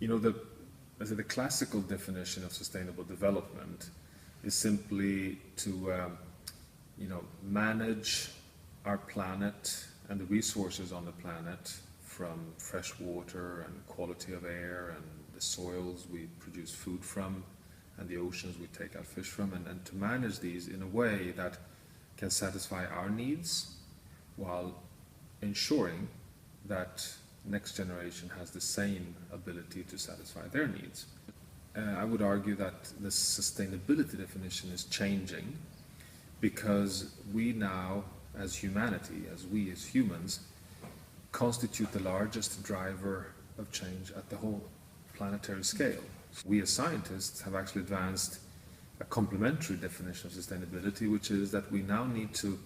You know, the classical definition of sustainable development is simply to manage our planet and the resources on the planet, from fresh water and quality of air and the soils we produce food from and the oceans we take our fish from, and to manage these in a way that can satisfy our needs while ensuring that next generation has the same ability to satisfy their needs. I would argue that the sustainability definition is changing because we now, as humanity, as we as humans, constitute the largest driver of change at the whole planetary scale. We as scientists have actually advanced a complementary definition of sustainability, which is that we now need to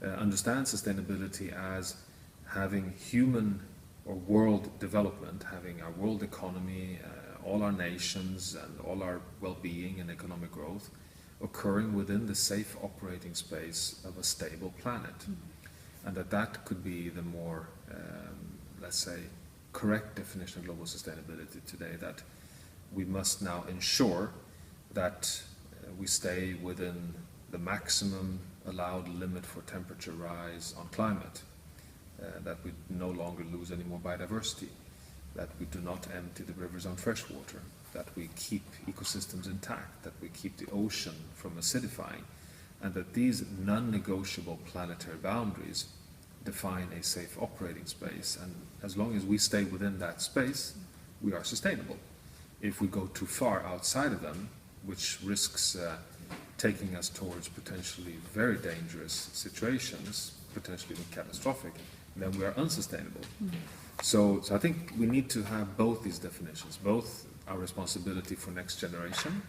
understand sustainability as having human or world development, having our world economy, all our nations and all our well-being and economic growth occurring within the safe operating space of a stable planet. And that could be the more, let's say, correct definition of global sustainability today, that we must now ensure that we stay within the maximum allowed limit for temperature rise on climate, that we no longer lose any more biodiversity, that we do not empty the rivers on fresh water, that we keep ecosystems intact, that we keep the ocean from acidifying, and that these non-negotiable planetary boundaries define a safe operating space. And as long as we stay within that space, we are sustainable. If we go too far outside of them, which risks taking us towards potentially very dangerous situations, potentially even catastrophic, then we are unsustainable. So I think we need to have both these definitions, both our responsibility for next generation,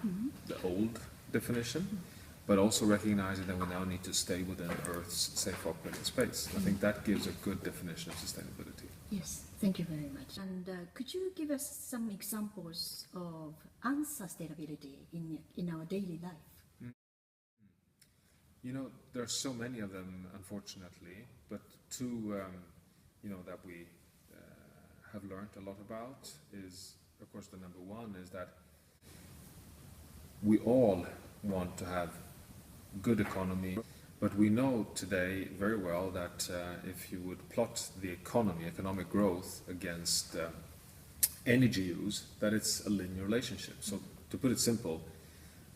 the old definition, but also recognizing that we now need to stay within Earth's safe operating space. I think that gives a good definition of sustainability. Yes, thank you very much. And could you give us some examples of unsustainability in our daily life? You know, there are so many of them, unfortunately, but two, that we have learned a lot about is, of course, the number one is that we all want to have good economy, but we know today very well that if you would plot the economic growth against energy use, that it's a linear relationship. So to put it simple,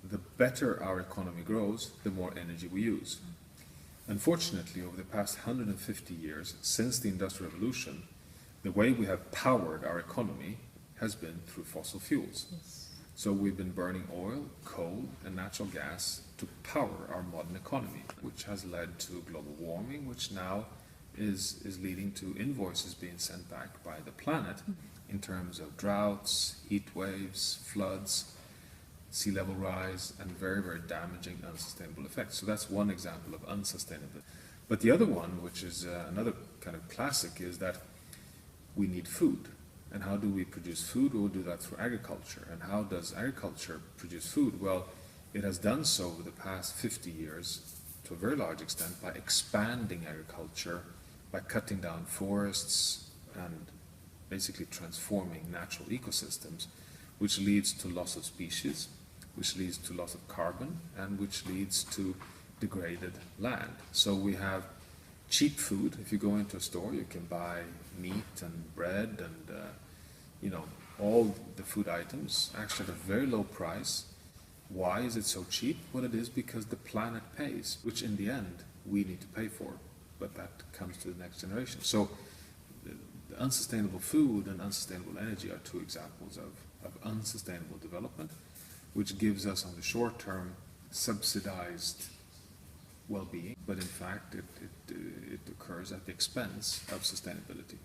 the better our economy grows, the more energy we use. Unfortunately, over the past 150 years, since the Industrial Revolution, the way we have powered our economy has been through fossil fuels. Yes. So we've been burning oil, coal, and natural gas to power our modern economy, which has led to global warming, which now is leading to invoices being sent back by the planet in terms of droughts, heat waves, floods, sea level rise, and very, very damaging unsustainable effects. So that's one example of unsustainability. But the other one, which is another kind of classic, is that we need food. And how do we produce food? We'll do that through agriculture. And how does agriculture produce food? Well, it has done so over the past 50 years to a very large extent by expanding agriculture, by cutting down forests and basically transforming natural ecosystems, which leads to loss of species, which leads to loss of carbon, and which leads to degraded land. So we have cheap food. If you go into a store, you can buy meat and bread and all the food items actually at a very low price. Why is it so cheap? Well, it is because the planet pays, which in the end we need to pay for, but that comes to the next generation. So the unsustainable food and unsustainable energy are two examples of unsustainable development, which gives us on the short term subsidized well-being, but in fact it occurs at the expense of sustainability.